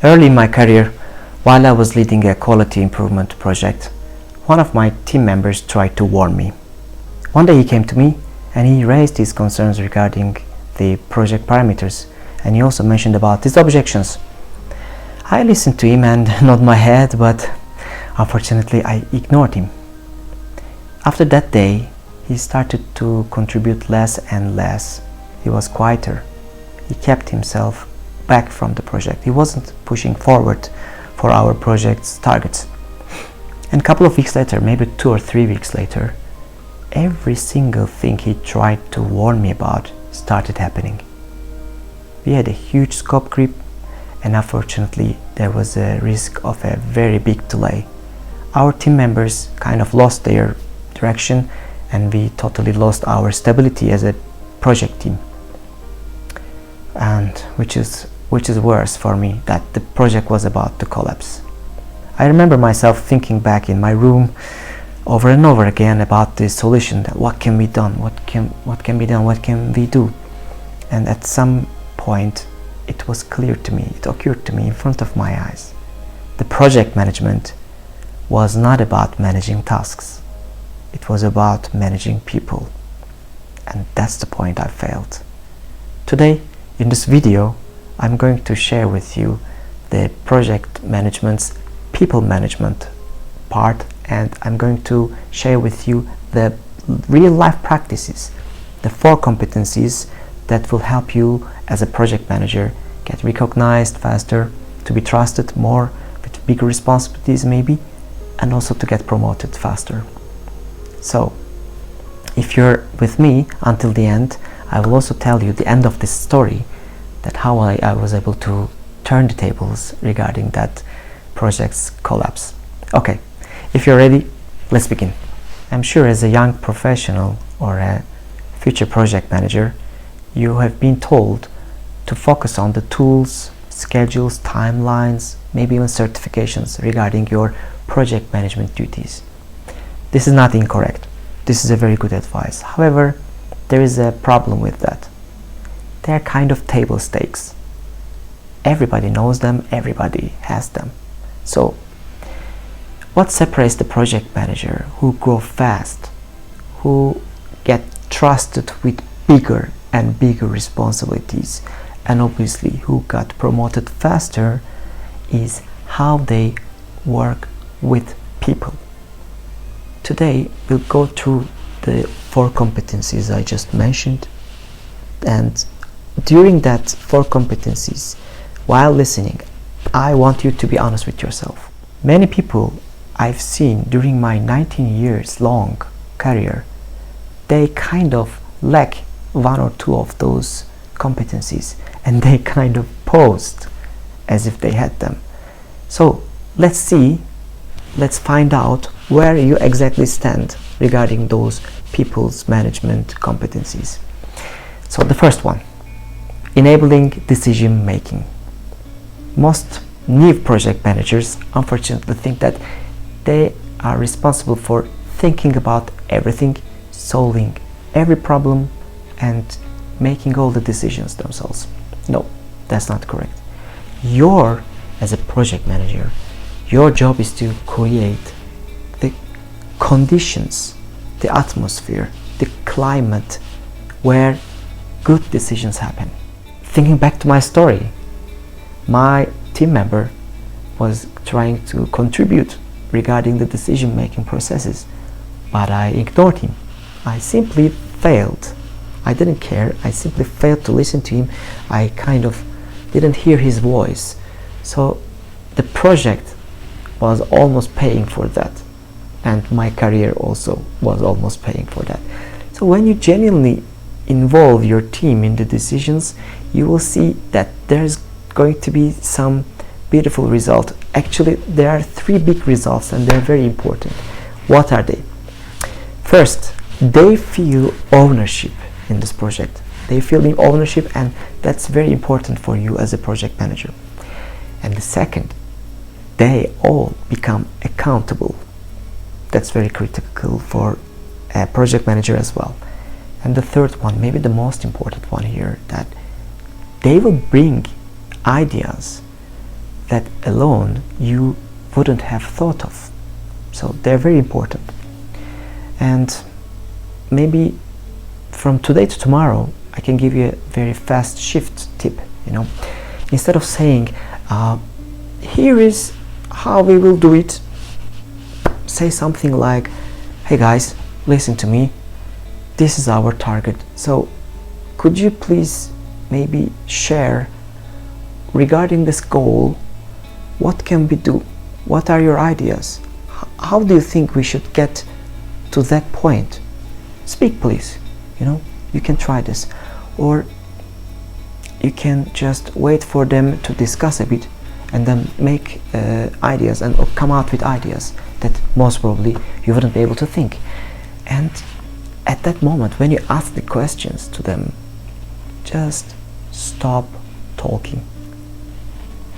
Early in my career, while I was leading a quality improvement project, one of my team members tried to warn me. One day he came to me and he raised his concerns regarding the project parameters, and he also mentioned about his objections. I listened to him and nodded my head, but unfortunately I ignored him. After that day, he started to contribute less and less. He was quieter. He kept himself back from the project. He wasn't pushing forward for our project's targets. And a couple of weeks later, maybe 2 or 3 weeks later, every single thing he tried to warn me about started happening. We had a huge scope creep, and unfortunately there was a risk of a very big delay. Our team members kind of lost their direction, and we totally lost our stability as a project team. And which is worse for me, that the project was about to collapse. I remember myself thinking back in my room over and over again about the solution, that what can be done, what can be done, what can we do. And at some point it was clear to me, it occurred to me in front of my eyes. The project management was not about managing tasks. It was about managing people. And that's the point I failed. Today, in this video, I'm going to share with you the project management's people management part, and I'm going to share with you the real life practices, the 4 competencies that will help you as a project manager get recognized faster, to be trusted more with bigger responsibilities maybe, and also to get promoted faster. So if you're with me until the end, I will also tell you the end of this story, that how I was able to turn the tables regarding that project's collapse. Okay, if you're ready, let's begin. I'm sure as a young professional or a future project manager, you have been told to focus on the tools, schedules, timelines, maybe even certifications regarding your project management duties. This is not incorrect. This is a very good advice. However, there is a problem with that. They are kind of table stakes. Everybody knows them, everybody has them. So, what separates the project manager who grow fast, who get trusted with bigger and bigger responsibilities, and obviously who got promoted faster, is how they work with people. Today we'll go through the 4 competencies I just mentioned, and during that 4 competencies, while listening, I want you to be honest with yourself. Many people I've seen during my 19 years long career, they kind of lack 1 or 2 of those competencies, and they kind of posed as if they had them. So let's find out where you exactly stand regarding those people's management competencies. So the first one, enabling decision making. Most new project managers unfortunately think that they are responsible for thinking about everything, solving every problem, and making all the decisions themselves. No, that's not correct. As a project manager, your job is to create the conditions, the atmosphere, the climate where good decisions happen. Thinking back to my story, my team member was trying to contribute regarding the decision-making processes, but I ignored him. I simply failed. I didn't care. I simply failed to listen to him. I kind of didn't hear his voice. So the project was almost paying for that, and my career also was almost paying for that. So when you genuinely involve your team in the decisions, you will see that there's going to be some beautiful result. Actually, there are 3 big results, and they're very important. What are they? First, they feel ownership in this project. They feel the ownership, and that's very important for you as a project manager. And the second, they all become accountable. That's very critical for a project manager as well. And the third one, maybe the most important one here, that they will bring ideas that alone you wouldn't have thought of. So they're very important. And maybe from today to tomorrow, I can give you a very fast shift tip. Instead of saying, here is how we will do it, say something like, hey guys, listen to me, this is our target, so could you please maybe share regarding this goal, what can we do, what are your ideas, how do you think we should get to that point, speak please. You can try this, or you can just wait for them to discuss a bit and then make ideas and come out with ideas that most probably you wouldn't be able to think. And at that moment, when you ask the questions to them, just stop talking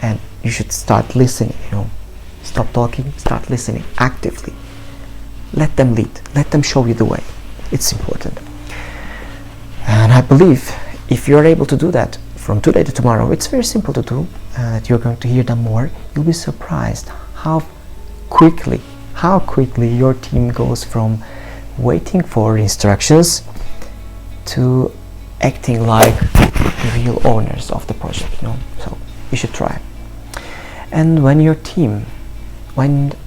and you should start listening. Stop talking, start listening actively. Let them lead, let them show you the way. It's important. And I believe if you're able to do that from today to tomorrow, it's very simple to do, that you're going to hear them more. You'll be surprised how quickly your team goes from waiting for instructions to acting like the real owners of the project. So you should try. And when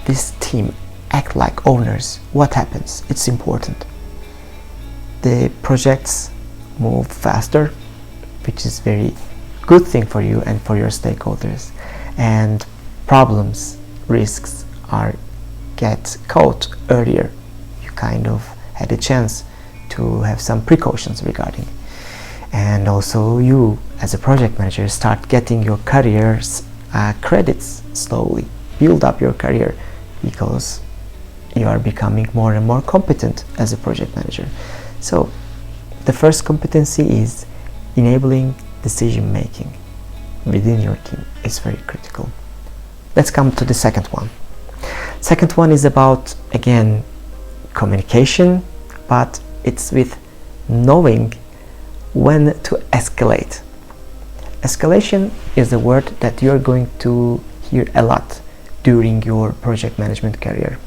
this team act like owners, what happens? It's important. The projects move faster, which is very good thing for you and for your stakeholders, and problems, risks get caught earlier. You kind of had a chance to have some precautions regarding, and also you as a project manager start getting your career's credits slowly, build up your career, because you are becoming more and more competent as a project manager. So the first competency is enabling decision making within your team. It's very critical. Let's come to the second one. Second one is about, again, communication, but it's with knowing when to escalate. Escalation is a word that you're going to hear a lot during your project management career,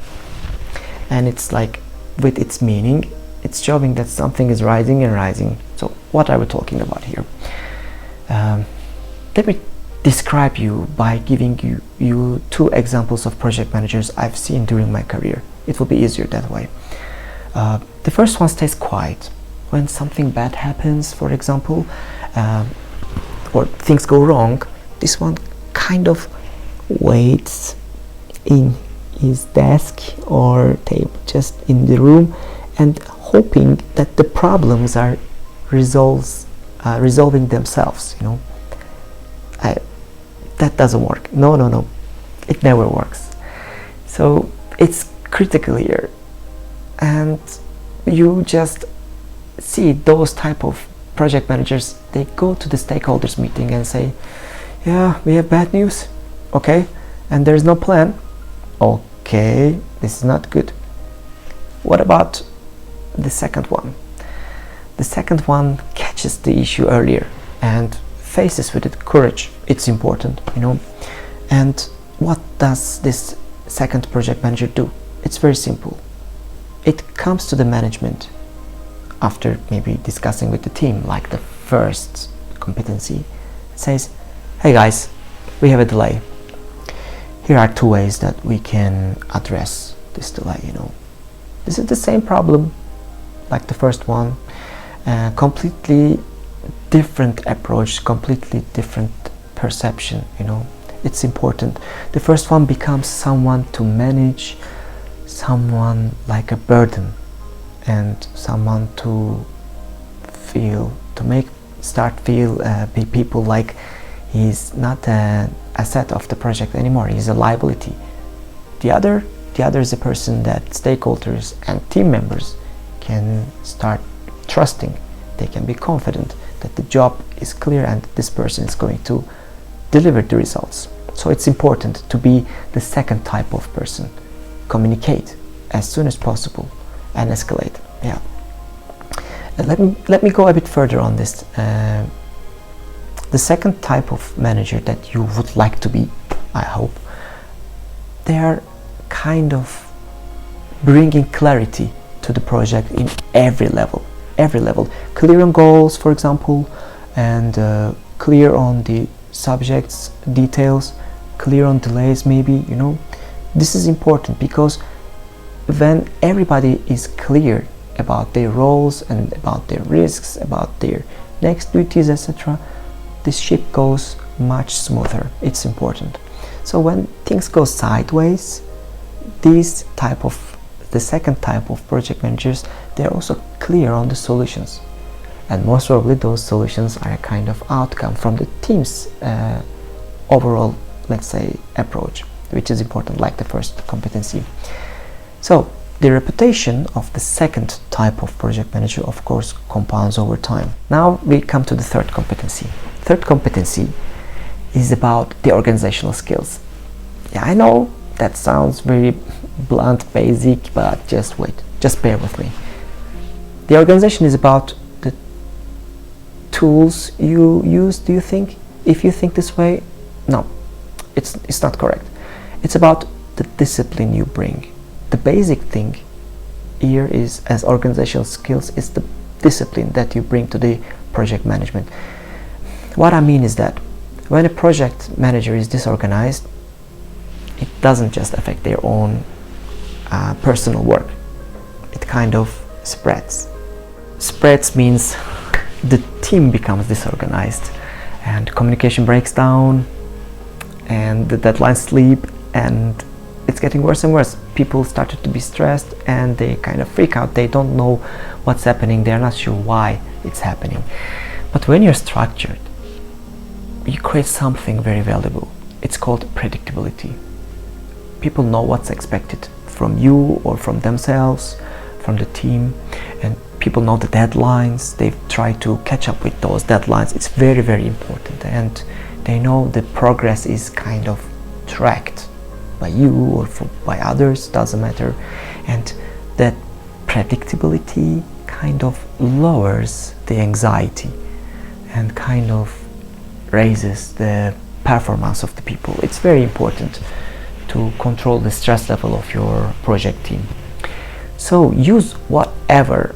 and it's like, with its meaning, it's showing that something is rising and rising. So what are we talking about here? Let me describe you by giving you two examples of project managers I've seen during my career. It will be easier that way. The first one stays quiet. When something bad happens, for example, or things go wrong, this one kind of waits in his desk or table, just in the room, and hoping that the problems are resolving themselves. That doesn't work. No, it never works. So it's critical here, and you just see those type of project managers. They go to the stakeholders meeting and say, yeah, we have bad news, okay, and there's no plan. Okay, this is not good. What about the second one? The second one catches the issue earlier and faces with it courage. It's important, And what does this second project manager do? It's very simple. It comes to the management after maybe discussing with the team, like the first competency, says, hey guys, we have a delay. Here are two ways that we can address this delay. This is the same problem like the first one, completely different approach, completely different perception. It's important. The first one becomes someone to manage, someone like a burden, and someone to feel people like he's not an asset of the project anymore, he's a liability. The other is a person that stakeholders and team members can start trusting. They can be confident that the job is clear and this person is going to deliver the results. So it's important to be the second type of person. Communicate as soon as possible and escalate. Yeah. Let me go a bit further on this. The second type of manager that you would like to be, I hope, they are kind of bringing clarity to the project in every level. Clear on goals, for example, and clear on the subjects details, clear on delays, maybe. This is important, because when everybody is clear about their roles and about their risks, about their next duties, etc., the ship goes much smoother. It's important. So when things go sideways, the second type of project managers, they're also clear on the solutions, and most probably those solutions are a kind of outcome from the team's overall, let's say, approach, which is important, like the first competency. So the reputation of the second type of project manager, of course, compounds over time. Now we come to the third competency. Third competency is about the organizational skills. Yeah, I know that sounds very blunt, basic, but just wait, just bear with me. The organization is about the tools you use. Do you think? If you think this way, no, it's not correct. It's about the discipline you bring. The basic thing here is, as organizational skills, is the discipline that you bring to the project management. What I mean is that when a project manager is disorganized, it doesn't just affect their own personal work. It kind of spreads. Spreads means the team becomes disorganized, and communication breaks down, and the deadlines slip, and it's getting worse and worse. People started to be stressed, and they kind of freak out. They don't know what's happening. They're not sure why it's happening. But when you're structured, you create something very valuable. It's called predictability. People know what's expected from you or from themselves, from the team, and people know the deadlines. They try to catch up with those deadlines. It's very, very important, and they know the progress is kind of tracked by you or by others, doesn't matter. And that predictability kind of lowers the anxiety and kind of raises the performance of the people. It's very important to control the stress level of your project team. So use whatever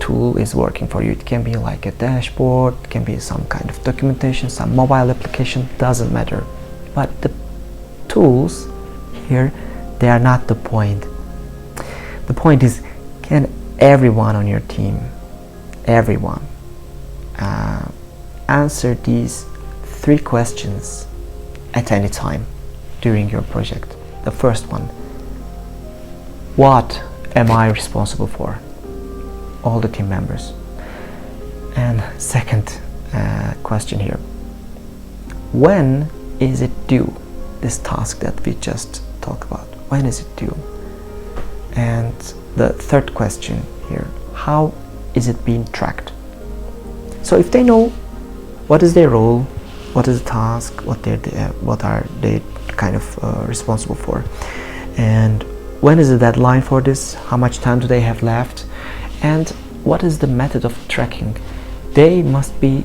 tool is working for you. It can be like a dashboard, it can be some kind of documentation, some mobile application, doesn't matter. But the tools here, they are not the point. The point is, can everyone on your team, answer these 3 questions at any time during your project? The first one: what am I responsible for? All the team members. And second question here: when is it due? This task that we just talked about, when is it due? And the third question here: how is it being tracked? So if they know what is their role, what is the task, what are they kind of responsible for, and when is the deadline for this, how much time do they have left, and what is the method of tracking, they must be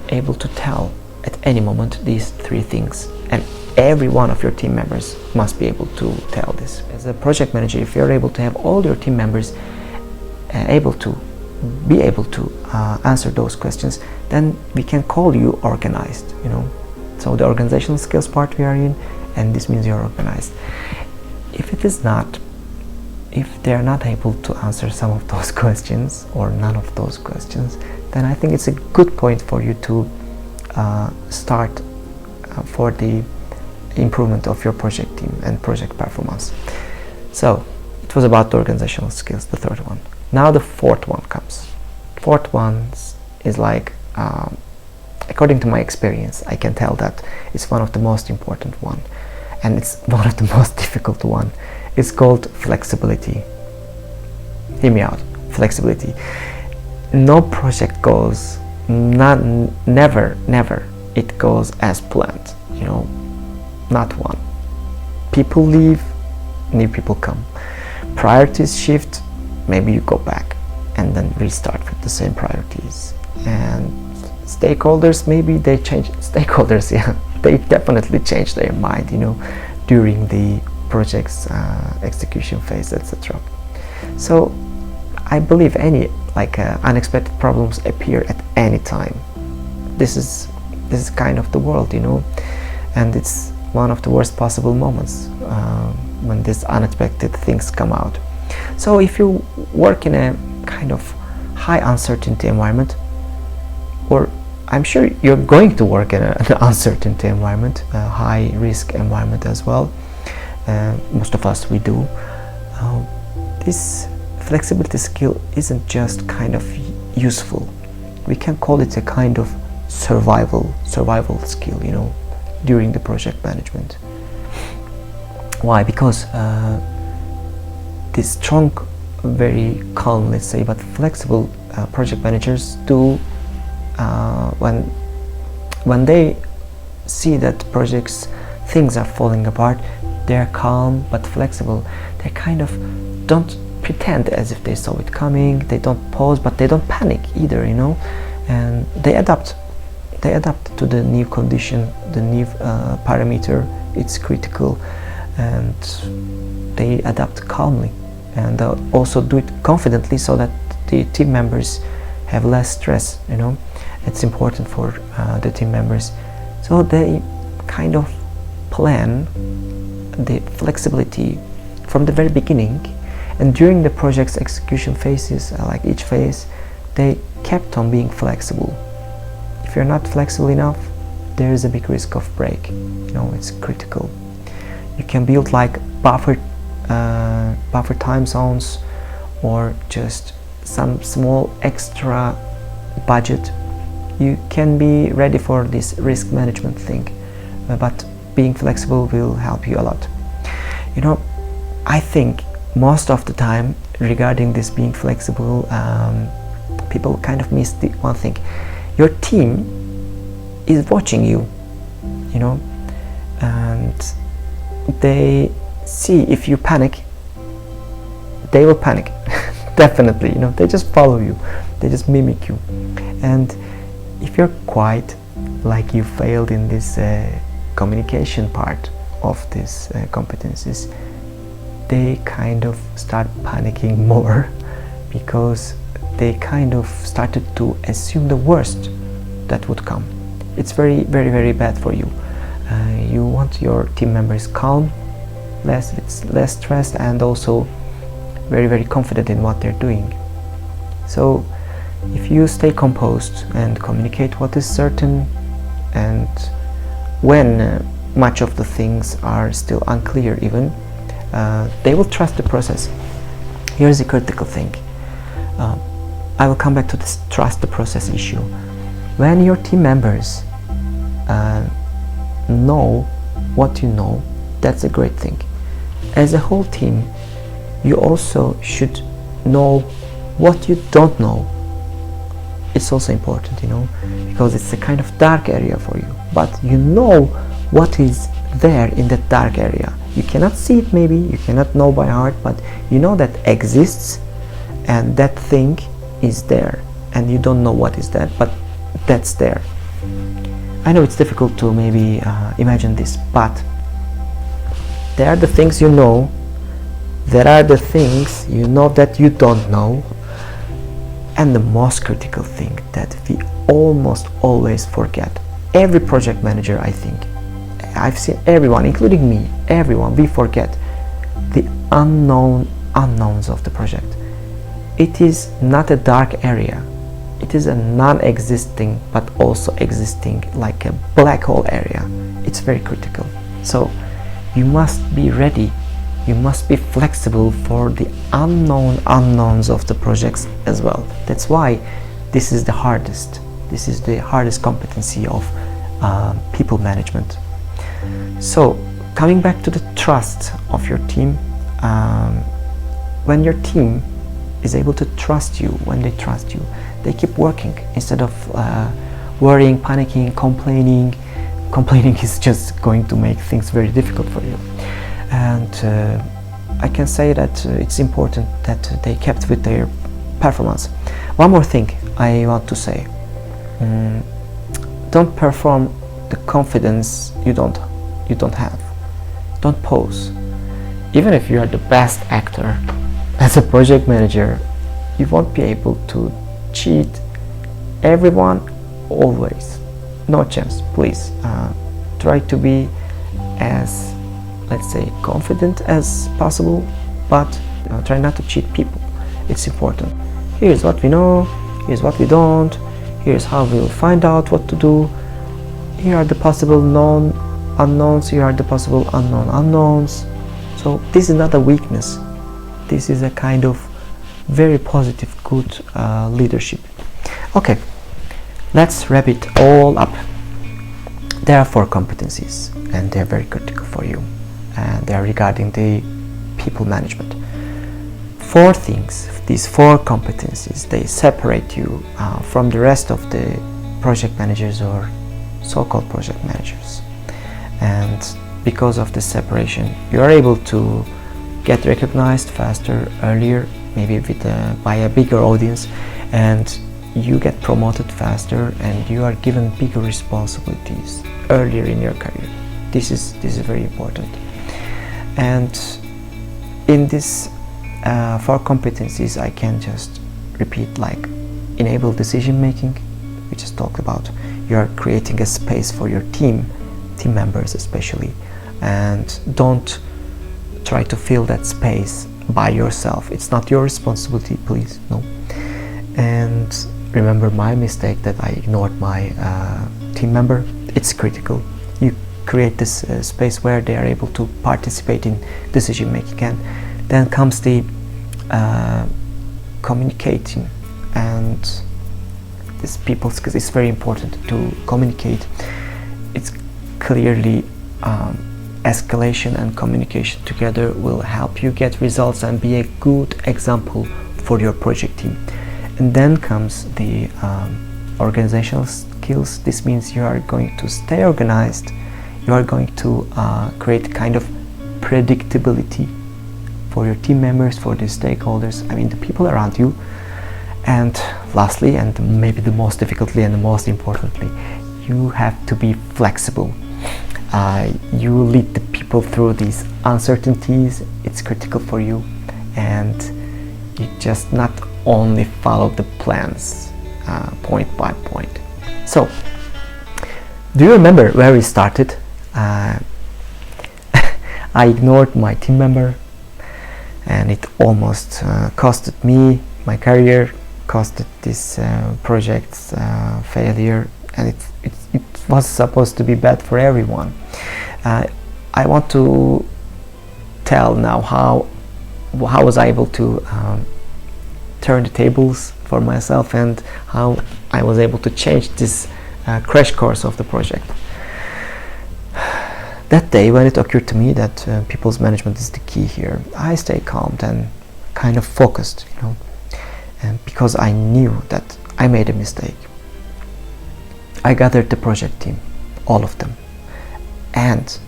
able to tell at any moment these 3 things, and every one of your team members must be able to tell this. As a project manager, if you're able to have all your team members able to answer those questions, then we can call you organized, So the organizational skills part we are in, and this means you're organized. If it is not, if they're not able to answer some of those questions or none of those questions, then I think it's a good point for you to start for the improvement of your project team and project performance. So it was about the organizational skills, the third one. Now the fourth one comes. Fourth one is like, according to my experience, I can tell that it's one of the most important one, and it's one of the most difficult one. It's called flexibility. Hear me out. Flexibility. No project goes, never it goes as planned, not one. People leave, new people come. Priorities shift, maybe you go back and then restart with the same priorities. And stakeholders, maybe they change. Stakeholders, yeah, they definitely change their mind, during the project's execution phase, etc. So I believe any unexpected problems appear at any time. This is kind of the world, and it's one of the worst possible moments when these unexpected things come out. So if you work in a kind of high uncertainty environment, or I'm sure you're going to work in an uncertainty environment, a high risk environment as well, most of us we do, this flexibility skill isn't just kind of useful, we can call it a kind of survival skill, during the project management. Why? Because this strong, very calm, let's say, but flexible project managers do, when they see that things are falling apart, they're calm but flexible. They kind of don't pretend as if they saw it coming, they don't pause, but they don't panic either, and they adapt to the new condition, the new parameter. It's critical, and they adapt calmly, and also do it confidently, so that the team members have less stress. It's important for the team members, so they kind of plan the flexibility from the very beginning, and during the project's execution phases, like each phase, they kept on being flexible. If you're not flexible enough, there is a big risk of break. It's critical. You can build like buffer time zones, or just some small extra budget. You can be ready for this risk management thing, but being flexible will help you a lot. I think most of the time regarding this being flexible, people kind of miss the one thing. Your team is watching you, and they see if you panic, they will panic. Definitely, they just follow you, they just mimic you. And if you're quiet, like you failed in this communication part of these competencies, they kind of start panicking more, because they kind of started to assume the worst that would come. It's very, very, very bad for you. You want your team members calm, less stressed, and also very, very confident in what they're doing. So if you stay composed and communicate what is certain, and when much of the things are still unclear even, they will trust the process. Here's the critical thing. I will come back to this trust the process issue. When your team members know what you know, that's a great thing. As a whole team, you also should know what you don't know. It's also important, because it's a kind of dark area for you, but you know what is there in that dark area. You cannot see it, maybe you cannot know by heart, but you know that exists, and that thing is there, and you don't know what is that, but that's there. I know it's difficult to maybe imagine this, but there are the things you know, there are the things you know that you don't know, and the most critical thing that we almost always forget. Every project manager, I think, I've seen everyone, including me, everyone, we forget the unknowns of the project. It is not a dark area. It is a non-existing but also existing, like a black hole area. It's very critical. So you must be ready. You must be flexible for the unknowns of the projects as well. That's why this is the hardest. This is the hardest competency of people management. So coming back to the trust of your team, when your team is able to trust you, when they trust you, they keep working instead of worrying, panicking, complaining. Complaining is just going to make things very difficult for you. And I can say that it's important that they kept with their performance. One more thing I want to say. Don't perform the confidence you don't have. Don't pose. Even if you are the best actor as a project manager, you won't be able to cheat everyone always. No chance. Please try to be as, let's say, confident as possible, but try not to cheat people. It's important. Here's what we know, here's what we don't, here's how we'll find out what to do, here are the possible known unknowns, here are the possible unknown unknowns. So this is not a weakness, this is a kind of very positive, good leadership. Okay, let's wrap it all up. There are 4 competencies, and they're very critical for you, and they are regarding the people management. 4 things, these 4 competencies, they separate you from the rest of the project managers or so-called project managers. And because of this separation, you are able to get recognized faster, earlier, maybe by a bigger audience, and you get promoted faster, and you are given bigger responsibilities earlier in your career. This is very important. And in this 4 competencies, I can just repeat, like enable decision making, we just talked about. You are creating a space for your team members especially, and don't try to fill that space by yourself. It's not your responsibility, please, no. And remember my mistake that I ignored my team member. It's critical. You create this space where they are able to participate in decision making, and then comes the communicating, and this people skills. It's very important to communicate. It's clearly escalation and communication together will help you get results and be a good example for your project team. And then comes the organizational skills. This means you are going to stay organized, you are going to create kind of predictability for your team members, for the stakeholders, I mean the people around you. And lastly, and maybe the most difficultly and the most importantly, you have to be flexible. You lead the people through these uncertainties. It's critical for you, and you just not only follow the plans point by point. So, do you remember where we started? I ignored my team member, and it almost costed me my career, costed this project's failure, and it was supposed to be bad for everyone. I want to tell now how was I able to turn the tables for myself, and how I was able to change this crash course of the project. That day when it occurred to me that people's management is the key here, I stayed calm and kind of focused, and because I knew that I made a mistake. I gathered the project team, all of them, and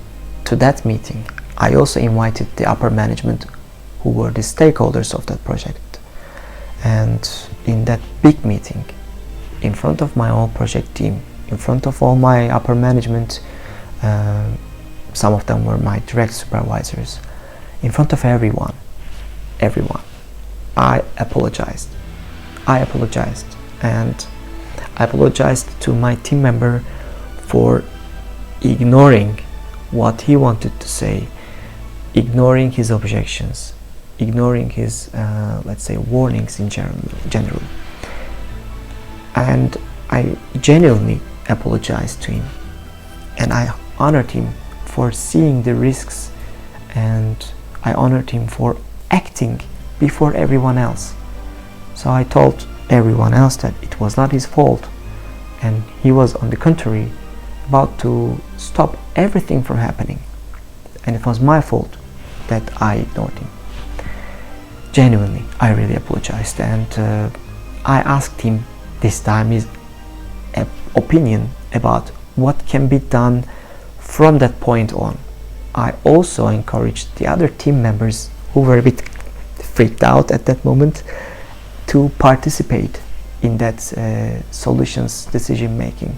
to that meeting I also invited the upper management, who were the stakeholders of that project. And in that big meeting, in front of my whole project team, in front of all my upper management, some of them were my direct supervisors, in front of everyone, I apologized, and I apologized to my team member for ignoring what he wanted to say, ignoring his objections, ignoring his, let's say, warnings in general. And I genuinely apologized to him, and I honored him for seeing the risks, and I honored him for acting before everyone else. So I told everyone else that it was not his fault, and he was, on the contrary, about to stop everything from happening, and it was my fault that I ignored him. Genuinely, I really apologized, and I asked him this time his opinion about what can be done from that point on. I also encouraged the other team members, who were a bit freaked out at that moment, to participate in that solutions decision making.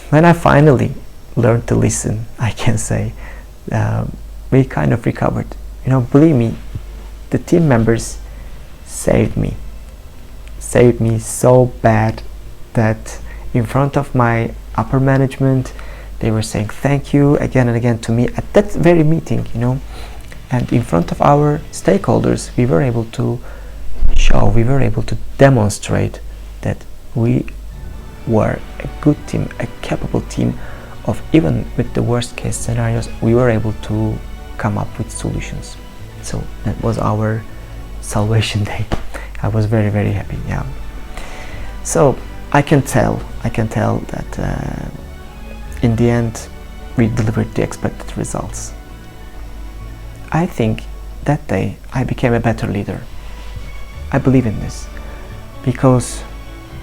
when I finally learned to listen, I can say, we kind of recovered. You know, believe me, the team members saved me so bad that in front of my upper management they were saying thank you again and again to me at that very meeting, you know. And in front of our stakeholders we were able to demonstrate that we were a good team, a capable team of, even with the worst case scenarios, we were able to come up with solutions. So that was our salvation day. I was very, very happy. Yeah. So I can tell that in the end we delivered the expected results. I think that day I became a better leader. I believe in this because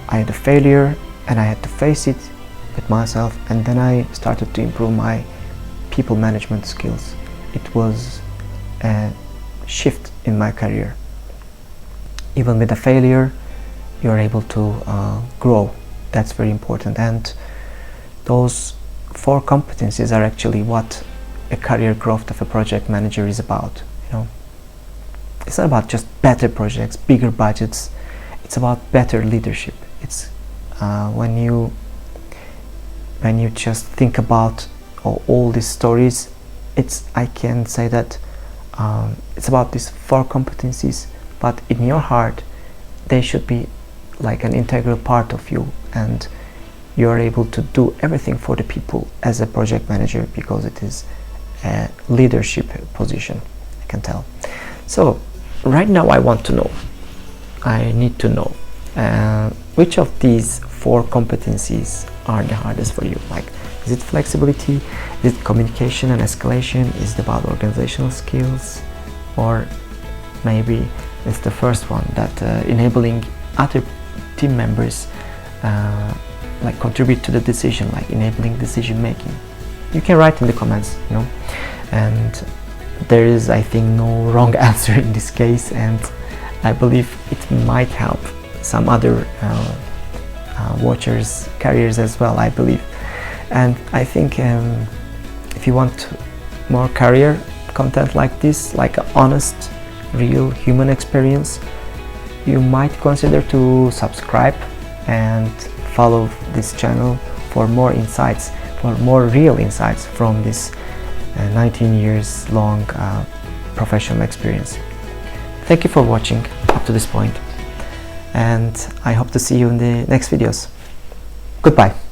I had a failure and I had to face it with myself, and then I started to improve my people management skills. It was a shift in my career. Even with a failure, you're able to grow. That's very important, and those 4 competencies are actually what a career growth of a project manager is about. You know, it's not about just better projects, bigger budgets. It's about better leadership. It's when you just think about all these stories, I can say that it's about these 4 competencies, but in your heart they should be like an integral part of you, and you're able to do everything for the people as a project manager because it is a leadership position, I can tell. So right now I need to know which of these 4 competencies are the hardest for you. Like, is it flexibility, is it communication and escalation, is it about organizational skills, or maybe it's the first one, that enabling other team members like contribute to the decision, like enabling decision making. You can write in the comments, you know, and there is, I think, no wrong answer in this case, and I believe it might help some other watchers' careers as well, I believe. And I think if you want more career content like this, like an honest, real human experience, you might consider to subscribe and follow this channel for more insights, for more real insights from this 19 years long professional experience. Thank you for watching up to this point, and I hope to see you in the next videos. Goodbye.